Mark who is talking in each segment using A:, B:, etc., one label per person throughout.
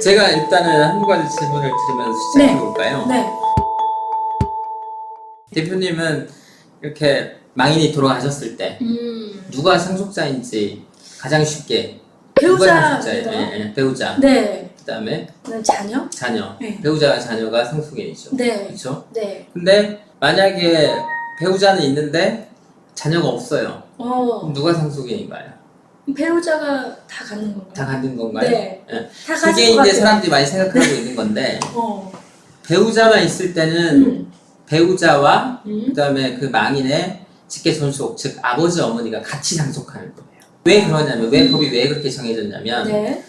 A: 제가 일단은 한두 가지 질문을 드리면서 시작해 볼까요?
B: 네.
A: 대표님은 이렇게 망인이 돌아가셨을 때 누가 상속자인지 가장 쉽게 누가 상속자예요?
B: 배우자입니다.
A: 배우자.
B: 네.
A: 그다음에
B: 자녀?
A: 자녀.
B: 네.
A: 배우자와 자녀가 상속인이죠.
B: 네.
A: 그렇죠?
B: 네.
A: 근데 만약에 배우자는 있는데 자녀가 없어요. 그럼 누가 상속인인가요?
B: 배우자가 다 갖는 건가요?
A: 다 갖는 건가요?
B: 네.
A: 예.
B: 다
A: 그게
B: 가질 것
A: 이제
B: 같아요.
A: 사람들이 많이 생각하고 있는 건데
B: 어.
A: 배우자만 있을 때는 배우자와
B: 음.
A: 그다음에 그 망인의 직계 존속, 즉 아버지 어머니가 같이 상속하는 거예요. 왜 그러냐면 왜 법이 왜 그렇게 정해졌냐면
B: 네.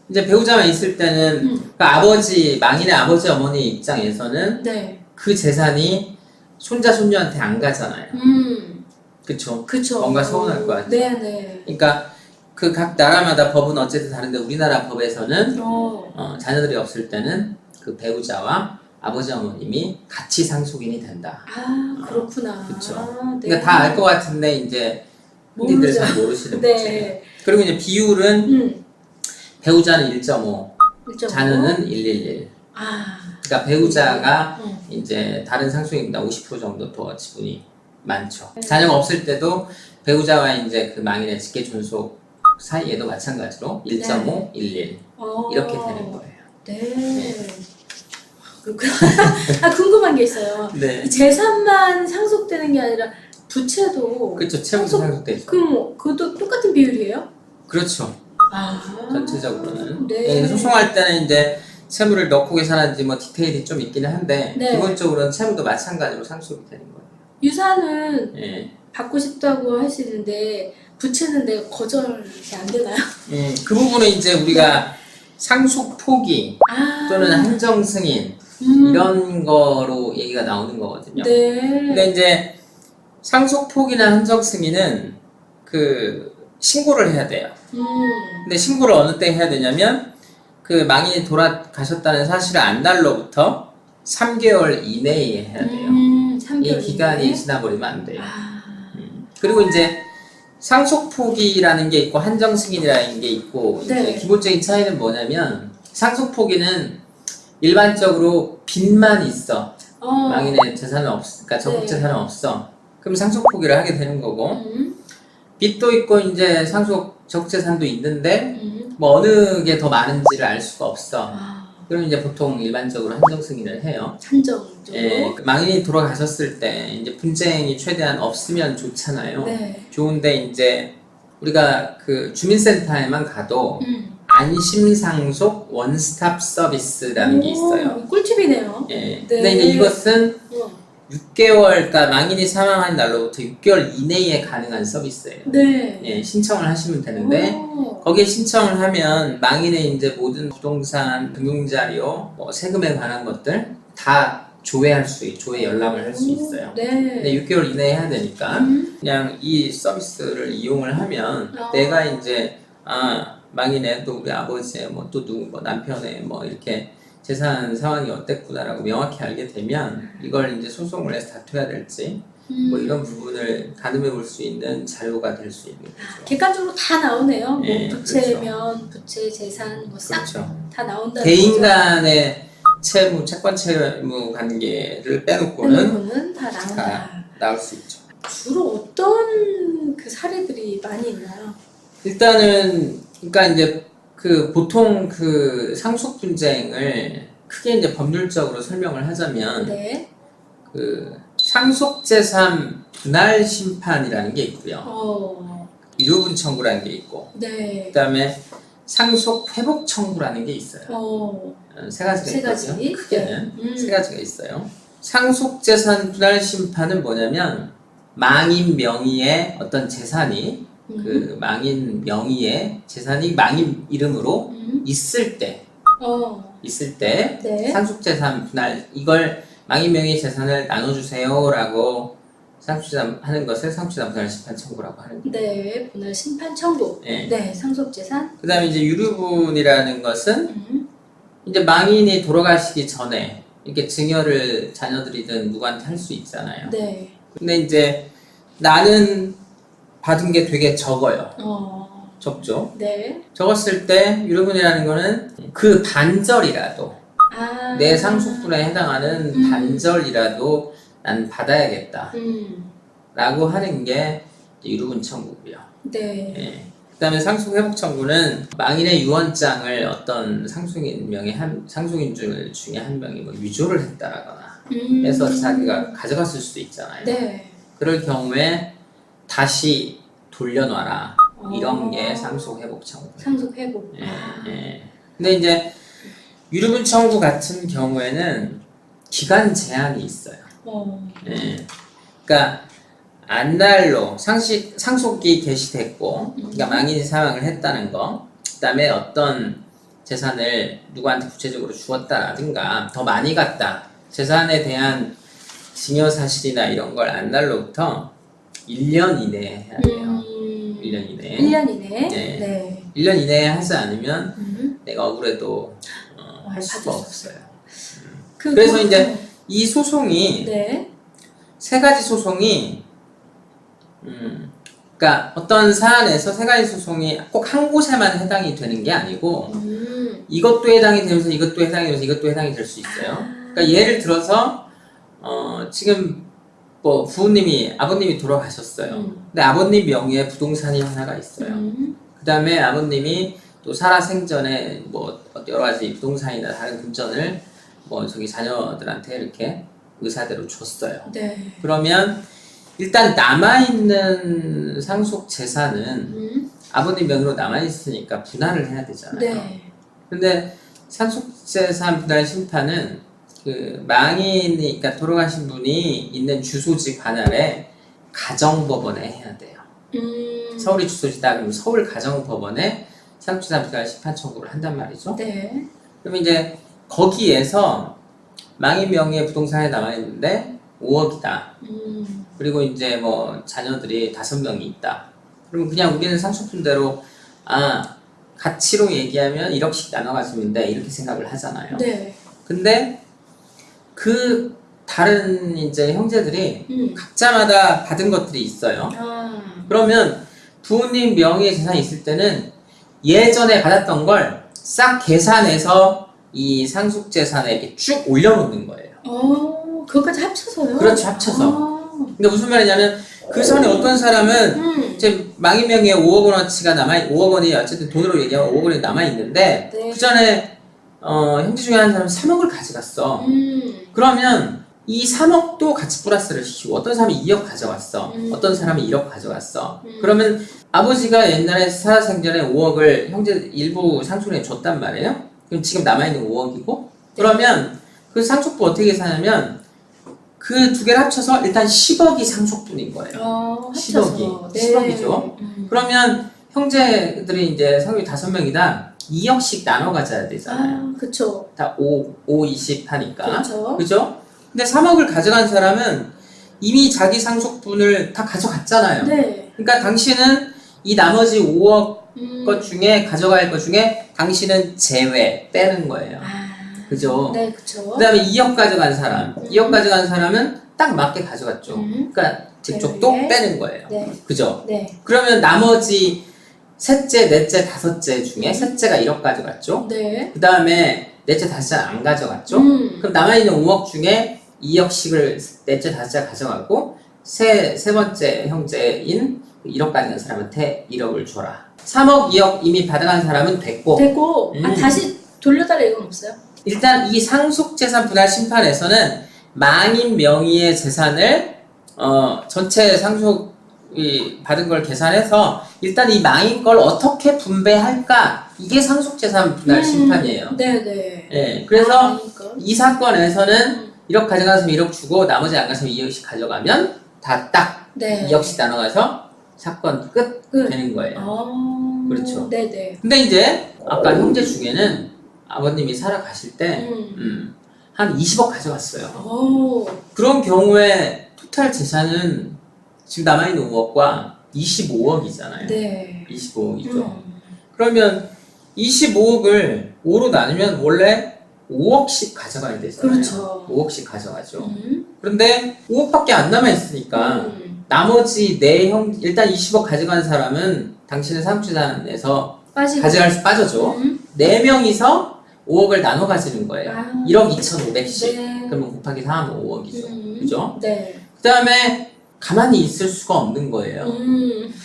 A: 이제 배우자만 있을 때는 그 아버지 망인의 아버지 어머니 입장에서는
B: 네.
A: 그 재산이 손자 손녀한테 안 가잖아요. 그쵸?
B: 그쵸.
A: 뭔가 서운할 것 같죠.
B: 네네.
A: 그러니까 그 각 나라마다 법은 어쨌든 다른데 우리나라 법에서는
B: 어.
A: 자녀들이 없을 때는 그 배우자와 아버지 어머님이 같이 상속인이 된다.
B: 아, 그렇구나.
A: 그쵸.
B: 네.
A: 그러니까 다 알 것 같은데 이제 흔히들 잘 모르시는
B: 네.
A: 문제예요. 그리고 이제 비율은 배우자는 1.5,
B: 1.5.
A: 자녀는 111.
B: 아.
A: 그러니까 배우자가 이제 다른 상속인보다 50% 정도 더 지분이 많죠. 자녀가 없을 때도 배우자와 이제 그 망인의 직계 존속 사이에도 마찬가지로 1.5, 11 이렇게 되는 거예요.
B: 네. 그렇구나. 아, 궁금한 게 있어요.
A: 네.
B: 이 재산만 상속되는 게 아니라 부채도
A: 그렇죠. 채무도 상속되죠.
B: 그럼 그것도 똑같은 비율이에요?
A: 그렇죠.
B: 아.
A: 전체적으로는.
B: 네.
A: 소송할 때는 이제 채무를 넣고 계산하는지 뭐 디테일이 좀 있기는 한데
B: 네.
A: 기본적으로는 채무도 마찬가지로 상속이 되는 거예요.
B: 유산은
A: 예.
B: 받고 싶다고 하시는데 부채는 내가 거절이 안 되나요?
A: 그 부분은 이제 우리가 상속 포기
B: 아.
A: 또는 한정 승인 이런 거로 얘기가 나오는 거거든요.
B: 네.
A: 근데 이제 상속 포기나 한정 승인은 그 신고를 해야 돼요. 근데 신고를 어느 때 해야 되냐면 그 망인이 돌아가셨다는 사실을 안 날로부터 3개월 이내에 해야 돼요.
B: 3개월
A: 이 기간이
B: 이내에?
A: 지나버리면 안 돼요.
B: 아.
A: 그리고 이제 상속 포기라는 게 있고 한정 승인이라는 게 있고
B: 네.
A: 이제 기본적인 차이는 뭐냐면 상속 포기는 일반적으로 빚만 있어. 망인의 재산은 없어. 그러니까 적극 재산은 없어. 그럼 상속 포기를 하게 되는 거고 빚도 있고 이제 상속 적재산도 있는데 뭐 어느 게 더 많은지를 알 수가 없어. 그럼 이제 보통 일반적으로 한정 승인을 해요.
B: 한정적으로.
A: 예, 망인이 돌아가셨을 때 이제 분쟁이 최대한 없으면 좋잖아요.
B: 네.
A: 좋은데 이제 우리가 그 주민센터에만 가도 안심상속 원스톱 서비스라는 게 있어요.
B: 꿀팁이네요.
A: 예.
B: 네.
A: 근데 이제 이것은 6개월, 그러니까 망인이 사망한 날로부터 6개월 이내에 가능한 서비스예요.
B: 네.
A: 예, 신청을 하시면 되는데
B: 오.
A: 거기에 신청을 하면 망인의 이제 모든 부동산, 금융자료, 뭐 세금에 관한 것들 다 조회 열람을 할 수 있어요.
B: 네.
A: 근데 6개월 이내에 해야 되니까 그냥 이 서비스를 이용을 하면 내가 이제 망인의 또 우리 아버지의 뭐 또 누구 뭐 남편의 뭐 이렇게 재산 상황이 어땠구나라고 명확히 알게 되면 이걸 이제 소송을 해서 다투어야 될지 뭐 이런 부분을 가늠해 볼 수 있는 자료가 될 수 있는 거죠.
B: 객관적으로 다 나오네요.
A: 예,
B: 뭐 부채면 부채, 재산 뭐 싹 다 나온다는
A: 개인
B: 거죠.
A: 간의 채권 채무 관계를 빼놓고는
B: 다 나온다.
A: 다 나올 수 있죠.
B: 주로 어떤 그 사례들이 많이 있나요?
A: 일단은 그러니까 이제 그 보통 그 상속 분쟁을 크게 이제 법률적으로 설명을 하자면
B: 네.
A: 그 상속재산 분할 심판이라는 게 있고요. 유료분 청구라는 게 있고
B: 네.
A: 그다음에 상속 회복 청구라는 게 있어요. 세 가지가 있거든요. 크게는 세 가지가 있어요. 상속재산 분할 심판은 뭐냐면 망인 명의의 어떤 재산이 그 망인 명의의 재산이 망인 이름으로 있을 때
B: 네.
A: 상속재산 분할 이걸 망인 명의의 재산을 나눠주세요라고 상속재산 하는 것을 상속재산 분할 심판 청구라고 하는 거예요.
B: 네, 분할 심판 청구.
A: 네.
B: 네, 상속재산.
A: 그다음에 이제 유류분이라는 것은 이제 망인이 돌아가시기 전에 이렇게 증여를 자녀들이든 누구한테 할 수 있잖아요.
B: 네.
A: 근데 이제 나는 받은 게 되게 적어요. 적죠.
B: 네.
A: 적었을 때 유류분이라는 거는 그 반절이라도 내 상속분에 해당하는 반절이라도 난 받아야겠다 라고 하는 게 유류분 청구고요.
B: 네.
A: 예. 그 다음에 상속회복 청구는 망인의 유언장을 어떤 상속인 중에 한 명이 뭐 위조를 했다라거나 해서 자기가 가져갔을 수도 있잖아요.
B: 네.
A: 그럴 경우에 다시 돌려놔라. 이런 게 상속회복 청구.
B: 상속회복.
A: 예, 예. 근데 이제 유류분 청구 같은 경우에는 기간 제한이 있어요. 예. 그러니까 안날로 상속이 개시됐고, 그러니까 망인이 사망을 했다는 거, 그다음에 어떤 재산을 누구한테 구체적으로 주었다라든가 더 많이 갔다, 재산에 대한 증여 사실이나 이런 걸 안날로부터 1년 이내에 해야 돼요. 1년 이내에.
B: 1년 이내에?
A: 네.
B: 네.
A: 1년 이내에 하지 않으면 내가 억울해도 할 수가
B: 받을 수
A: 없어요.
B: 그래서
A: 그래서 이제 이 소송이
B: 네.
A: 세 가지 소송이 그러니까 어떤 사안에서 세 가지 소송이 꼭 한 곳에만 해당이 되는 게 아니고 이것도 해당이 되면서 이것도 해당이 되면서 이것도 해당이 될 수 있어요. 그러니까 예를 들어서 지금 뭐 아버님이 돌아가셨어요. 근데 아버님 명의의 부동산이 하나가 있어요. 그 다음에 아버님이 또 살아생전에 뭐 여러 가지 부동산이나 다른 금전을 뭐 저기 자녀들한테 이렇게 의사대로 줬어요.
B: 네.
A: 그러면 일단 남아있는 상속 재산은 아버님 명의로 남아있으니까 분할을 해야 되잖아요.
B: 네.
A: 근데 상속재산 분할 심판은 그 망인이, 그러니까 돌아가신 분이 있는 주소지 관할에 가정법원에 해야 돼요. 서울이 주소지다 그러면 서울 가정법원에 상속재산 분할 심판 청구를 한단 말이죠.
B: 네.
A: 그럼 이제 거기에서 망인 명의의 부동산에 남아있는데 5억이다. 그리고 이제 뭐 자녀들이 5명이 있다. 그러면 그냥 우리는 상속분대로 가치로 얘기하면 1억씩 나눠 가지면 돼 이렇게 생각을 하잖아요.
B: 네.
A: 근데 그 다른 이제 형제들이 각자마다 받은 것들이 있어요. 그러면 부모님 명의의 재산이 있을 때는 예전에 받았던 걸 싹 계산해서 이 상속재산에 이렇게 쭉 올려놓는 거예요.
B: 그것까지 합쳐서요?
A: 그렇죠, 합쳐서. 그러니까 무슨 말이냐면 그 전에 어떤 사람은 이제 망인 명의의 5억 원어치가 5억 원이 어쨌든 돈으로 얘기하면 5억 원이 남아있는데
B: 네.
A: 그 전에 형제 중에 한 사람은 3억을 가져갔어. 그러면 이 3억도 같이 플러스를 시키고 어떤 사람이 2억 가져갔어. 어떤 사람이 1억 가져갔어. 그러면 아버지가 옛날에 살아생전에 5억을 형제 일부 상속인에 줬단 말이에요. 그럼 지금 남아있는 5억이고 그러면 그 상속분 어떻게 계산하냐면 그 두 개를 합쳐서 일단 10억이 상속분인 거예요. 10억이.
B: 네.
A: 10억이죠. 그러면 형제들이 이제 성이 5명이다. 2억씩 나눠 가져야 되잖아요.
B: 그쵸.
A: 다 5, 20 하니까.
B: 그렇죠.
A: 그죠? 근데 3억을 가져간 사람은 이미 자기 상속분을 다 가져갔잖아요.
B: 네.
A: 그러니까 당신은 이 나머지 5억 것 중에 가져갈 것 중에 당신은 제외 빼는 거예요. 그죠?
B: 네, 그쵸.
A: 그 다음에 2억 가져간 사람. 2억 가져간 사람은 딱 맞게 가져갔죠. 그러니까 저쪽도
B: 제외.
A: 빼는 거예요.
B: 네.
A: 그죠?
B: 네.
A: 그러면 나머지 셋째, 넷째, 다섯째 중에 셋째가 1억 가져갔죠.
B: 네.
A: 그 다음에 넷째, 다섯째는 안 가져갔죠. 그럼 남아있는 5억 중에 2억씩을 넷째, 다섯째가 가져가고 세 번째 형제인 1억 가져간 사람한테 1억을 줘라. 3억, 2억 이미 받아간 사람은 됐고
B: 다시 돌려달라 이건 없어요?
A: 일단 이 상속재산 분할 심판에서는 망인 명의의 재산을 전체 상속이 받은 걸 계산해서 일단 이 망인 걸 어떻게 분배할까 이게 상속재산 분할 심판이에요.
B: 네네.
A: 예, 그래서 이 사건에서는 1억 가져간 사람이 1억 주고 나머지 안 가서 2억씩 가져가면 다 딱
B: 네.
A: 2억씩 나눠가서 사건 끝 되는 거예요. 그렇죠.
B: 네네.
A: 근데 이제 아까 형제 중에는 아버님이 살아가실 때 한 20억 가져갔어요. 그런 경우에 토탈 재산은 지금 남아있는 5억과 25억이잖아요.
B: 네.
A: 25억이죠. 그러면 25억을 5로 나누면 원래 5억씩 가져가야 되잖아요.
B: 그렇죠.
A: 5억씩 가져가죠. 그런데 5억밖에 안 남아있으니까 나머지 일단 20억 가져간 사람은 당신의 상속재산에서
B: 빠지고.
A: 빠져줘. 4명이서 5억을 나눠 가지는 거예요. 1억 2,500씩.
B: 네.
A: 그러면 곱하기 4 하면 5억이죠. 그죠?
B: 네.
A: 그 다음에 가만히 있을 수가 없는 거예요.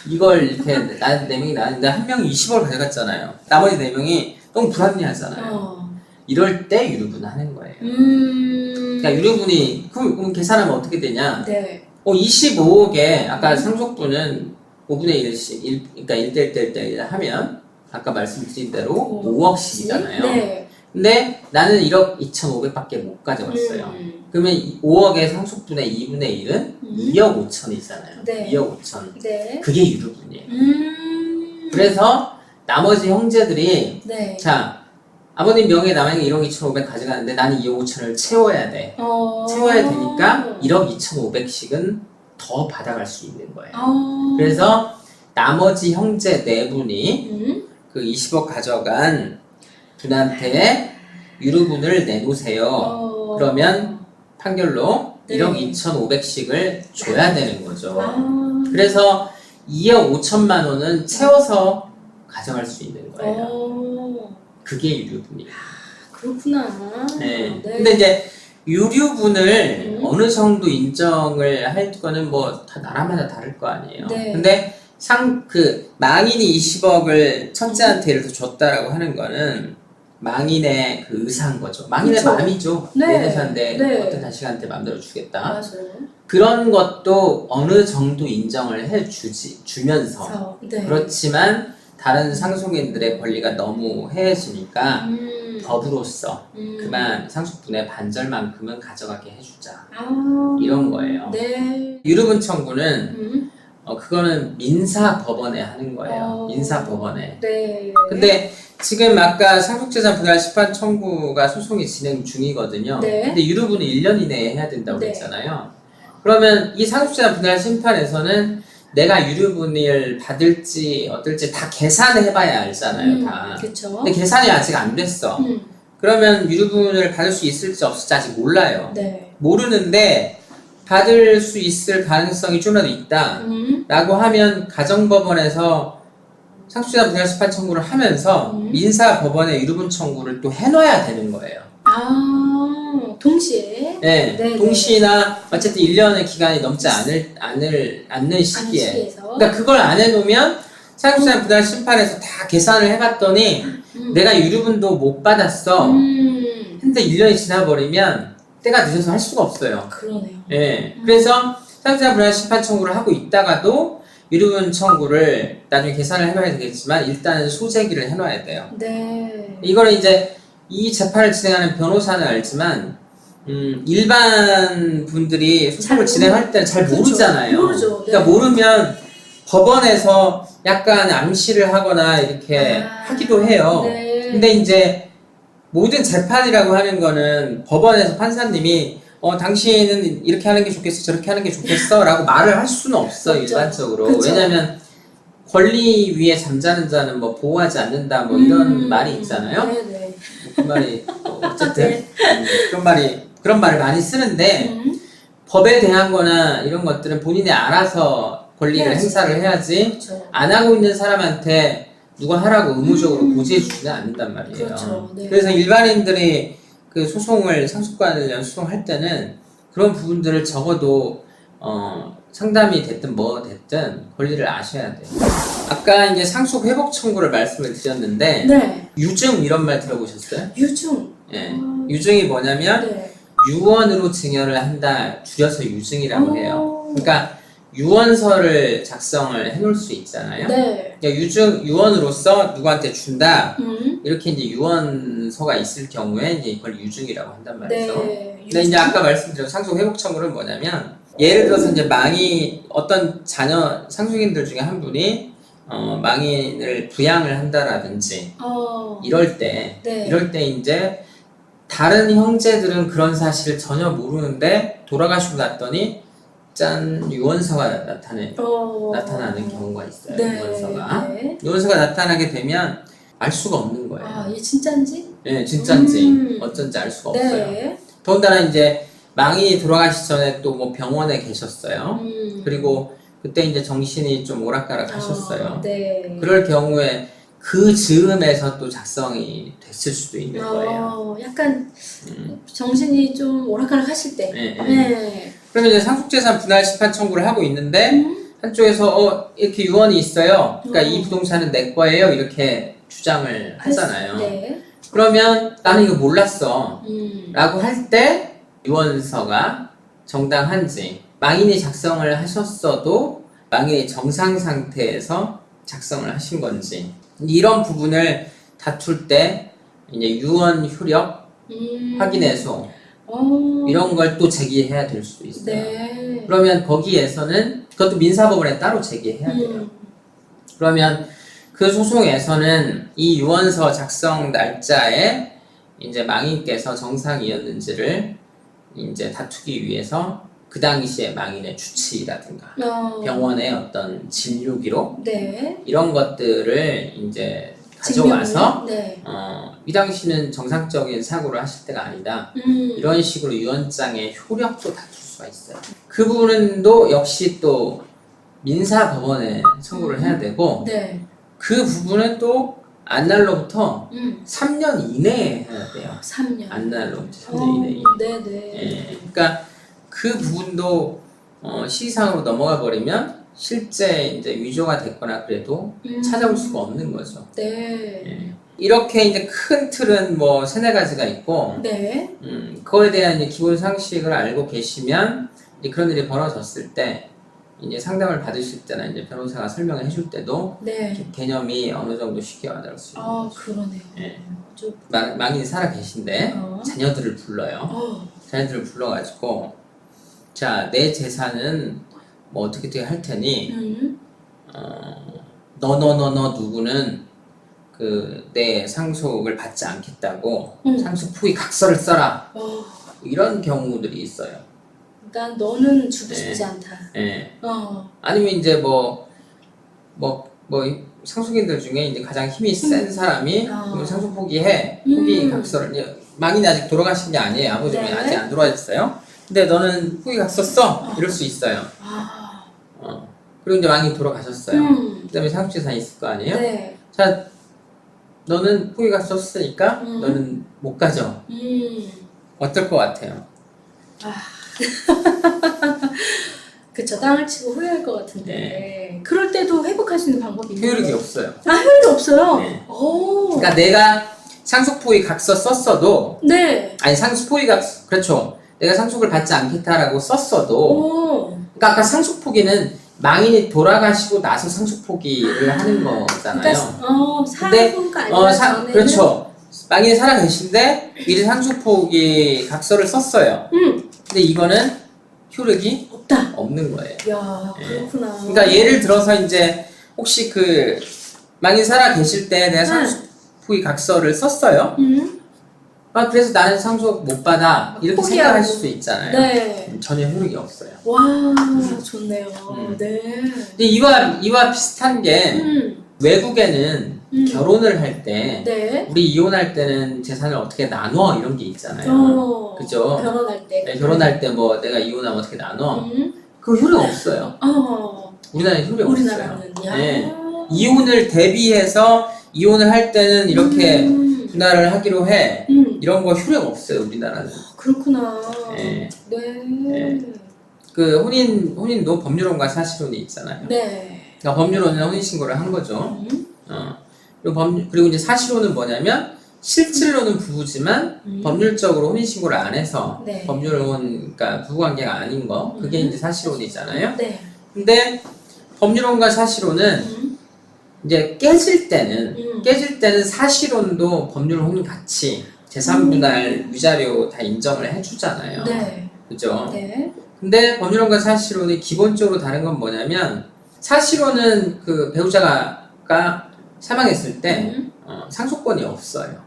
A: 이걸 이렇게 나 4명이 나왔는데 한 명이 20억을 가져갔잖아요. 나머지 4명이 너무 불합리하잖아요. 이럴 때 유류분을 하는 거예요. 그러니까 유류분이 그럼 계산하면 어떻게 되냐?
B: 네.
A: 25억에 아까 상속분은 5분의 1씩 그러니까 1대 1대 1 하면 아까 말씀드린 대로 5억씩이잖아요.
B: 네.
A: 근데 나는 1억 2,500밖에 못 가져갔어요. 그러면 5억의 상속분의 2분의 1은 2억 5천이잖아요.
B: 네.
A: 2억 5천.
B: 네.
A: 그게 유류분이에요. 그래서 나머지 형제들이
B: 네.
A: 자 아버님 명의에 남아있는 1억 2,500 가져가는데 나는 2억 5천을 채워야 돼. 채워야 되니까 1억 2,500씩은 더 받아갈 수 있는 거예요. 그래서 나머지 형제 4분이 그 20억 가져간 분한테 유류분을 내놓으세요. 그러면 판결로
B: 네.
A: 1억 2,500씩을 줘야 되는 거죠. 그래서 2억 5천만 원은 채워서 가져갈 수 있는 거예요. 그게 유류분이에요.
B: 그렇구나.
A: 네.
B: 네.
A: 근데 이제 유류분을 어느 정도 인정을 할 거는 뭐 다 나라마다 다를 거 아니에요.
B: 네.
A: 근데 망인이 20억을 첫째한테 예를 들어 줬다라고 하는 거는 망인의 그 의사인 거죠. 망인의
B: 그쵸.
A: 마음이죠.
B: 네.
A: 내 재산인데
B: 네.
A: 어떤 자식한테 마음대로 주겠다.
B: 맞아요.
A: 그런 것도 어느 정도 인정을 주면서
B: 네.
A: 그렇지만 다른 상속인들의 권리가 너무 해해지니까 법으로서 그만 상속분의 반절만큼은 가져가게 해주자. 이런 거예요.
B: 네.
A: 유류분 청구는 그거는 민사법원에 하는 거예요. 민사법원에.
B: 네.
A: 근데 지금 아까 상속재산 분할 심판 청구가 소송이 진행 중이거든요.
B: 네.
A: 근데 유류분은 1년 이내에 해야 된다고
B: 네.
A: 했잖아요. 그러면 이 상속재산 분할 심판에서는 내가 유류분을 받을지 어떨지 다 계산을 해봐야 알잖아요. 다.
B: 그쵸.
A: 근데 계산이 아직 안 됐어. 그러면 유류분을 받을 수 있을지 없을지 아직 몰라요.
B: 네.
A: 모르는데 받을 수 있을 가능성이 좀이라도 있다 라고 하면 가정법원에서 상속재산 분할 심판 청구를 하면서 민사법원에 유류분 청구를 또 해놔야 되는 거예요.
B: 동시에?
A: 네,
B: 네,
A: 동시나 어쨌든 1년의 기간이 넘지 않는 시기에.
B: 시기에서.
A: 그러니까 그걸 안 해놓으면 상속재산 분할 심판에서 다 계산을 해봤더니 내가 유류분도 못 받았어. 근데 1년이 지나버리면 때가 늦어서 할 수가 없어요.
B: 그러네요.
A: 예. 그래서 상속재산 분할 심판 청구를 하고 있다가도 유류분 청구를 나중에 계산을 해봐야 되겠지만 일단은 소재기를 해놔야 돼요.
B: 네.
A: 이거는 이제 이 재판을 진행하는 변호사는 알지만 일반 분들이 소송을 진행할 때는 잘
B: 그쵸.
A: 모르잖아요.
B: 모르죠. 네.
A: 그러니까 모르면 법원에서 약간 암시를 하거나 이렇게 하기도 해요.
B: 네.
A: 근데 이제 모든 재판이라고 하는 거는 법원에서 판사님이 당신은 이렇게 하는 게 좋겠어, 저렇게 하는 게 좋겠어 라고 말을 할 수는 없어요.
B: 그쵸.
A: 일반적으로.
B: 그쵸.
A: 왜냐면 권리 위에 잠자는 자는 뭐 보호하지 않는다 뭐 이런 말이 있잖아요.
B: 네네.
A: 그 말이 어쨌든 그런 말을 많이 쓰는데 법에 대한 거나 이런 것들은 본인이 알아서 권리를
B: 해야지.
A: 행사를 해야지
B: 그쵸.
A: 안 하고 있는 사람한테 누가 하라고 의무적으로 고지해 주지는 않는단 말이에요.
B: 그렇죠. 네.
A: 그래서 일반인들이 그 상속관련 소송할 때는 그런 부분들을 적어도 상담이 됐든 뭐 됐든 권리를 아셔야 돼요. 아까 이제 상속 회복 청구를 말씀을 드렸는데
B: 네.
A: 유증 이런 말 들어보셨어요?
B: 유증.
A: 예. 유증이 뭐냐면
B: 네.
A: 유언으로 증여를 한다. 줄여서 유증이라고 해요.
B: 오.
A: 그러니까 유언서를 작성을 해놓을 수 있잖아요.
B: 네.
A: 그러니까 유언으로서 누구한테 준다.
B: 음.
A: 이렇게 이제 유언서가 있을 경우에 이제 이걸 유증이라고 한단 말이죠.
B: 네.
A: 근데 이제 아까 말씀드린 상속 회복 청구는 뭐냐면 예를 들어서 이제 어떤 상속인들 중에 한 분이 망인을 부양을 한다라든지 이럴 때 이제 다른 형제들은 그런 사실을 전혀 모르는데 돌아가시고 났더니 짠 유언서가 나타나는 경우가 있어요.
B: 네.
A: 유언서가
B: 네.
A: 유언서가 나타나게 되면 알 수가 없는 거예요.
B: 이게 진짜인지?
A: 네, 진짜인지 어쩐지 알 수가 없어요.
B: 네.
A: 더군다나 이제 망인이 돌아가시기 전에 또 뭐 병원에 계셨어요. 그리고 그때 이제 정신이 좀 오락가락 하셨어요.
B: 네.
A: 그럴 경우에 그 즈음에서 또 작성이 됐을 수도 있는 거예요.
B: 약간 정신이 좀 오락가락 하실 때.
A: 네.
B: 네.
A: 그러면 이제 상속재산 분할 심판 청구를 하고 있는데 한쪽에서 이렇게 유언이 있어요. 그러니까 이 부동산은 내 거예요. 이렇게 주장을 하잖아요.
B: 네.
A: 그러면 나는 이거 몰랐어. 라고
B: 음.
A: 할 때 유언서가 정당한지, 망인이 작성을 하셨어도 망인이 정상 상태에서 작성을 하신 건지, 이런 부분을 다툴 때 이제 유언 효력 확인해서 이런 걸 또 제기해야 될 수도 있어요.
B: 네.
A: 그러면 거기에서는 그것도 민사법원에 따로 제기해야 돼요. 그러면 그 소송에서는 이 유언서 작성 날짜에 이제 망인께서 정상이었는지를 이제 다투기 위해서 그 당시에 망인의 주치의라든가 병원의 어떤 진료 기록
B: 네.
A: 이런 것들을 이제 가져와서
B: 네.
A: 이 당시는 정상적인 사고를 하실 때가 아니다. 이런 식으로 유언장의 효력도 다툴 수가 있어요. 그 부분도 역시 또 민사법원에 청구를 해야 되고
B: 네.
A: 그 부분은 또 안날로부터 3년 이내에 해야 돼요.
B: 3년.
A: 안날로부터 3년 이내에.
B: 네네.
A: 예, 그러니까 그 부분도 시기상으로 넘어가 버리면 실제 이제 위조가 됐거나 그래도 찾아올 수가 없는 거죠.
B: 네.
A: 예. 이렇게 이제 큰 틀은 뭐 세네 가지가 있고,
B: 네.
A: 그거에 대한 이제 기본 상식을 알고 계시면 이제 그런 일이 벌어졌을 때 이제 상담을 받으실 때나 이제 변호사가 설명을 해줄 때도
B: 네.
A: 개념이 어느 정도 쉽게 와닿을 수 있는 거죠.
B: 그러네요.
A: 예.
B: 좀.
A: 망인이 살아 계신데 자녀들을 불러요. 자녀들을 불러가지고 자, 내 재산은 뭐 어떻게 할 테니 너 누구는 그 내 상속을 받지 않겠다고 상속 포기 각서를 써라. 이런 경우들이 있어요.
B: 그러니까 너는 주고 싶지 않다.
A: 예. 아니면 이제 뭐 상속인들 중에 이제 가장 힘이 센 사람이 상속 포기해. 포기 각서를 망인이 아직 돌아가신 게 아니에요. 아버님이
B: 네.
A: 아직 안 돌아가셨어요. 근데 너는 포기 각서 써. 이럴 수 있어요. 그리고 이제 망인이 돌아가셨어요. 그다음에 상속재산이 있을 거 아니에요.
B: 네.
A: 자, 너는 포기 각서 썼으니까 너는 못 가져. 어떨 것 같아요?
B: 그쵸. 땅을 치고 후회할 것 같은데.
A: 네.
B: 그럴 때도 회복할 수 있는 방법이 있나요?
A: 효력이 없어요.
B: 효력이 없어요?
A: 네.
B: 오.
A: 그러니까 내가 상속 포기 각서 썼어도
B: 네.
A: 아니 상속 포기 각서 그렇죠. 내가 상속을 받지 않겠다라고 썼어도
B: 오.
A: 그러니까 아까 상속 포기는 망인이 돌아가시고 나서 상속 포기를 하는 거잖아요.
B: 그러니까 살아보니까 아니라 전에는
A: 그렇죠. 망인이 살아 계신데 미리 상속 포기 각서를 썼어요. 근데 이거는 효력이 없는 거예요.
B: 야, 그렇구나.
A: 그러니까 예를 들어서 이제 혹시 그 망인 살아 계실 때 내가 상속 포기 각서를 썼어요. 그래서 나는 상속 못 받아 이렇게
B: 포기하고.
A: 생각할 수도 있잖아요.
B: 네.
A: 전혀 효력이 없어요.
B: 와, 좋네요. 네.
A: 근데 이와 비슷한 게 외국에는 결혼을 할 때
B: 네.
A: 우리 이혼할 때는 재산을 어떻게 나눠 이런 게 있잖아요. 그죠?
B: 결혼할 때.
A: 네, 결혼할 때 뭐 내가 이혼하면 어떻게 나눠? 그거 효력 없어요. 우리나라에 효력 없어요.
B: 우리나라는요.
A: 네. 이혼을 대비해서 이혼을 할 때는 이렇게 분할을 하기로 해. 이런 거 효력 없어요, 우리나라는.
B: 그렇구나.
A: 네.
B: 네.
A: 그 혼인도 법률혼과 사실혼이 있잖아요.
B: 네.
A: 그러니까 법률혼은 혼인신고를 한 거죠. 그리고 이제 사실혼은 뭐냐면 실질로는 부부지만 법률적으로 혼인신고를 안 해서
B: 네.
A: 법률혼, 그러니까 부부관계가 아닌 거 그게 이제 사실혼이잖아요.
B: 네.
A: 근데 법률혼과 사실혼은 이제 깨질 때는 사실혼도 법률혼이 같이 재산분할 위자료 다 인정을 해주잖아요.
B: 네.
A: 그죠?
B: 네.
A: 근데 법률혼과 사실혼이 기본적으로 다른 건 뭐냐면 사실혼은 그 배우자가 사망했을 때 상속권이 없어요.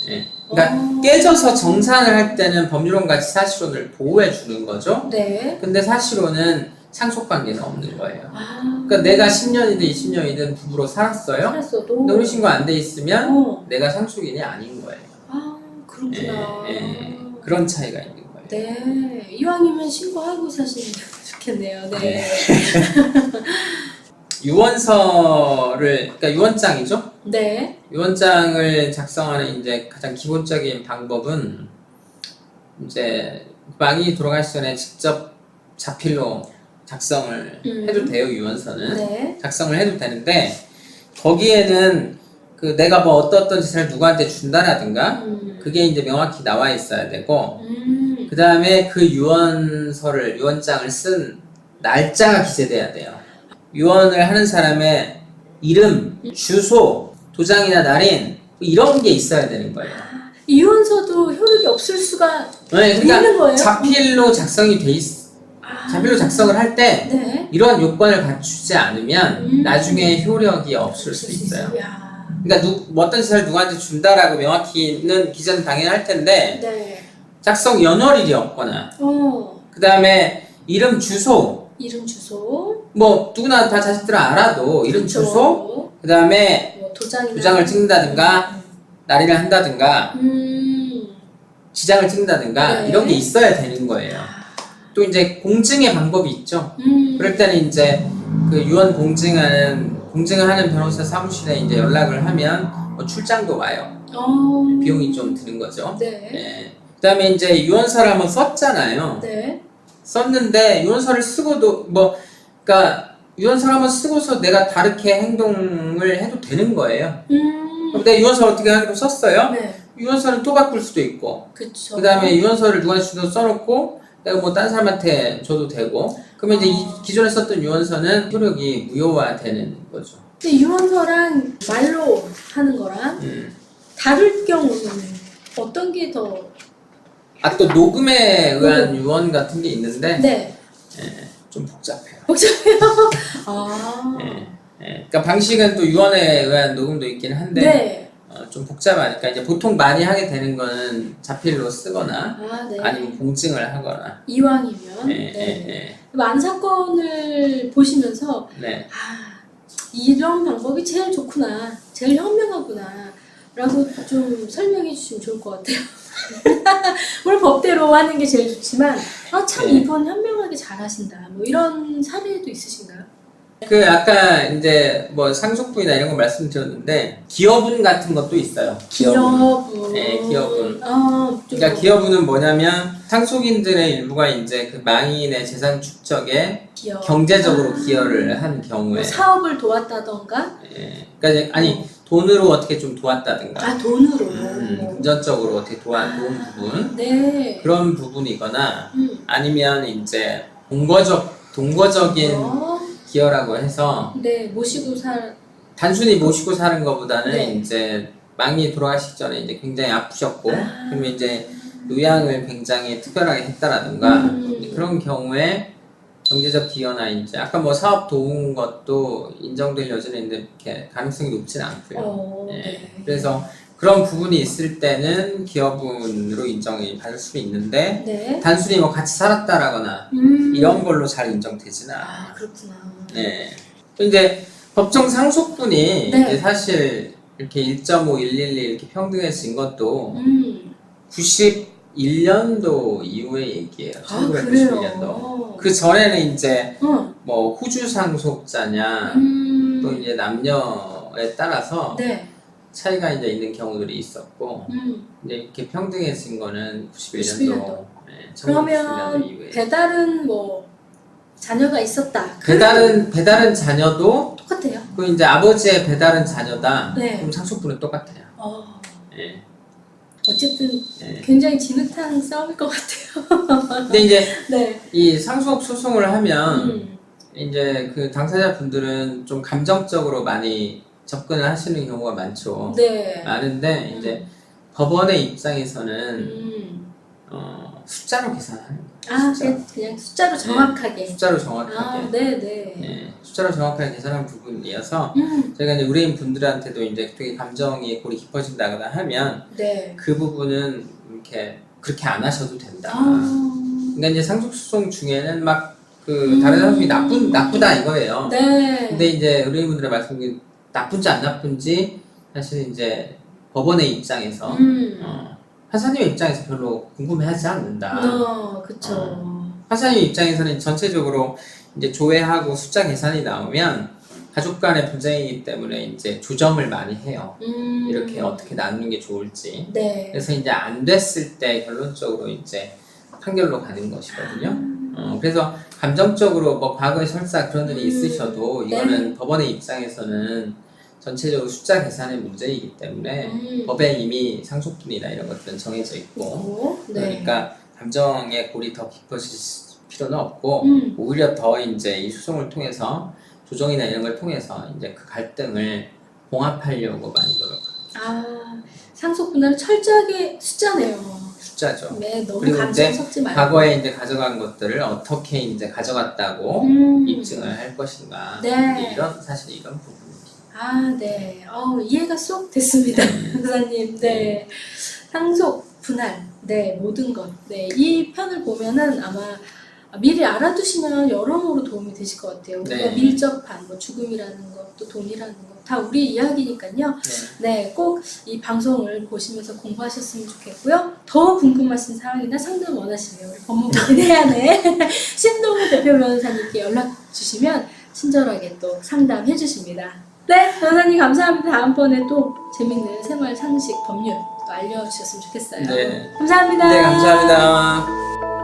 A: 네. 그러니까 깨져서 정산을 할 때는 법률혼같이 사실혼을 보호해 주는 거죠.
B: 네.
A: 근데 사실혼은 상속관계는 없는 거예요. 그러니까 내가 10년이든 20년이든 부부로 살았어요.
B: 살았어도.
A: 근데 혼인신고 안 돼 있으면 내가 상속인이 아닌 거예요.
B: 그렇구나.
A: 그런 차이가 있는 거예요.
B: 네. 이왕이면 신고하고 사시는 게 좋겠네요. 네.
A: 유언서를, 그러니까 유언장이죠?
B: 네.
A: 유언장을 작성하는 이제 가장 기본적인 방법은 이제 망이 돌아가기 전에 직접 자필로 작성을 해도 돼요, 유언서는.
B: 네.
A: 작성을 해도 되는데, 거기에는 그 내가 뭐 어떤 짓을 누구한테 준다라든가, 그게 이제 명확히 나와 있어야 되고, 그 다음에 그 유언장을 쓴 날짜가 기재돼야 돼요. 유언을 하는 사람의 이름, 주소, 도장이나 날인, 이런 게 있어야 되는 거예요.
B: 유언서도 효력이 없을 수가
A: 네,
B: 있는
A: 그러니까
B: 거예요?
A: 자필로 작성이 돼 자필로 작성을 할 때
B: 네.
A: 이러한 요건을 갖추지 않으면 나중에 효력이 없을 수 있어요.
B: 야.
A: 그러니까 어떤 짓을 누구한테 준다라고 명확히는 기재는 당연히 할 텐데
B: 네.
A: 작성 연월일이 없거나 그 다음에 이름 주소 뭐 누구나 다 자식들은 알아도 이름
B: 그쵸.
A: 주소 그 다음에
B: 뭐
A: 도장을 찍는다든가 날인을 한다든가 지장을 찍는다든가
B: 네.
A: 이런 게 있어야 되는 거예요. 또 이제 공증의 방법이 있죠. 그럴 때는 이제 그 유언 공증을 하는 변호사 사무실에 이제 연락을 하면 뭐 출장도 와요. 비용이 좀 드는 거죠.
B: 네.
A: 네. 그다음에 이제 유언서를 한번 썼잖아요.
B: 네.
A: 썼는데 유언서를 쓰고도 그러니까 유언서를 한번 쓰고서 내가 다르게 행동을 해도 되는 거예요. 근데 유언서를 어떻게 하기로 썼어요?
B: 네.
A: 유언서는 또 바꿀 수도 있고.
B: 그쵸.
A: 그다음에 유언서를 누구한테 주도 써놓고 내가 뭐 다른 사람한테 줘도 되고. 그러면 이제 기존에 썼던 유언서는 효력이 무효화되는 거죠.
B: 근데 유언서랑 말로 하는 거랑 다를 경우는 어떤 게 더?
A: 또 녹음에 의한 유언 같은 게 있는데
B: 네.
A: 좀 복잡해요.
B: 복잡해요.
A: 그러니까 방식은 또 유언에 의한 녹음도 있긴 한데
B: 네.
A: 좀 복잡하니까 이제 보통 많이 하게 되는 거는 자필로 쓰거나
B: 네.
A: 아니면 공증을 하거나.
B: 이왕이면. 많은 사건을 보시면서
A: 네.
B: 이런 방법이 제일 좋구나, 제일 현명하구나 라고 좀 설명해 주시면 좋을 것 같아요. 물론 법대로 하는 게 제일 좋지만 참 이분 현명하게 잘 하신다 뭐 이런 사례도 있으신가요?
A: 아까 이제 뭐 상속분이나 이런 거 말씀드렸는데 기여분 같은 것도 있어요.
B: 기여분.
A: 네, 기여분.
B: 그러니까
A: 기여분은 뭐냐면 상속인들의 일부가 이제 그 망인의 재산 축적에 경제적으로 기여를 한 경우에
B: 뭐 사업을 도왔다던가.
A: 그러니까 아니 돈으로 어떻게 좀 도왔다든가.
B: 돈으로.
A: 금전적으로 어떻게 도운 부분.
B: 네.
A: 그런 부분이거나 아니면 이제 동거적인 기여라고 해서 단순히 모시고 사는 것보다는 이제 망이 돌아가시기 전에 이제 굉장히 아프셨고 그러면 이제 요양을 굉장히 특별하게 했다라든가 그런 경우에 경제적 기여나 이제 아까 뭐 사업 도운 것도 인정될 여지는 있는데 이렇게 가능성이 높지는 않고요. 그래서 그런 부분이 있을 때는 기여분으로 인정이 받을 수 있는데 단순히 뭐 같이 살았다라거나 이런 걸로 잘 인정되지는 않아요.
B: 그렇구나.
A: 네. 이제 법정 상속분이 이제 사실 이렇게 1.5, 112 이렇게 평등해진 것도 91년도 이후의 얘기예요. 1991년도. 그 전에는 이제 뭐 후주 상속자냐 또 이제 남녀에 따라서 차이가 이제 있는 경우들이 있었고 이제 이렇게 평등해진 거는 91년도.
B: 그러면
A: 이후에.
B: 배달은 뭐 자녀가 있었다.
A: 배달은 자녀도
B: 똑같아요.
A: 그 이제 아버지의 배달은 자녀다.
B: 네.
A: 그럼 상속분은 똑같아요. 네.
B: 어쨌든 굉장히 진흙탕 싸움일 것 같아요.
A: 근데 이제
B: 네.
A: 이 상속 소송을 하면 이제 그 당사자분들은 좀 감정적으로 많이 접근을 하시는 경우가 많죠.
B: 네.
A: 많은데 이제 법원의 입장에서는 숫자로 계산하는 거예요.
B: 그냥 숫자로 정확하게.
A: 숫자로 정확하게.
B: 네네.
A: 숫자로 정확하게 계산한 부분이어서 저희가 이제 의뢰인 분들한테도 이제 되게 감정이 골이 깊어진다거나 하면 그 부분은 이렇게 그렇게 안 하셔도 된다. 그러니까 이제 상속소송 중에는 막 그 다른 사람이 나쁘다 이거예요. 근데 이제 의뢰인분들의 말씀이 나쁜지 안 나쁜지 사실 이제 법원의 입장에서 판사님 입장에서 별로 궁금해하지 않는다.
B: 그쵸.
A: 판사님 입장에서는 전체적으로 이제 조회하고 숫자 계산이 나오면 가족 간의 분쟁이기 때문에 이제 조정을 많이 해요. 이렇게 어떻게 나누는 게 좋을지.
B: 네.
A: 그래서 이제 안 됐을 때 결론적으로 이제 판결로 가는 것이거든요. 그래서 감정적으로 뭐 과거에 설사 그런 일이 있으셔도 이거는 법원의 입장에서는 전체적으로 숫자 계산의 문제이기 때문에 법에 이미 상속분이나 이런 것들은 정해져 있고
B: 네.
A: 그러니까 감정의 골이 더 깊어질 필요는 없고 오히려 더 이제 이 소송을 통해서 조정이나 이런 걸 통해서 이제 그 갈등을 봉합하려고 많이 노력합니다.
B: 상속 분할은 철저하게 숫자네요.
A: 숫자죠.
B: 네, 너무
A: 그리고
B: 감정
A: 이제
B: 섞지 말고.
A: 과거에 이제 가져간 것들을 어떻게 이제 가져갔다고 입증을 할 것인가.
B: 네.
A: 이런 사실 이런 부분입니다.
B: 네. 이해가 쏙 됐습니다. 변호사님. 네. 상속, 분할, 네, 모든 것. 네, 이 편을 보면은 아마 미리 알아두시면 여러모로 도움이 되실 것 같아요. 우리가 밀접한 뭐 죽음이라는 것, 또 돈이라는 것, 다 우리 이야기니까요. 네, 꼭 이 방송을 보시면서 공부하셨으면 좋겠고요. 더 궁금하신 사항이나 상담 원하시면 우리 법무법인 해안의 신동우 대표 변호사님께 연락 주시면 친절하게 또 상담해 주십니다. 네, 변호사님 감사합니다. 다음번에 또 재밌는 생활 상식 법률 또 알려주셨으면 좋겠어요.
A: 네.
B: 감사합니다.
A: 네, 감사합니다.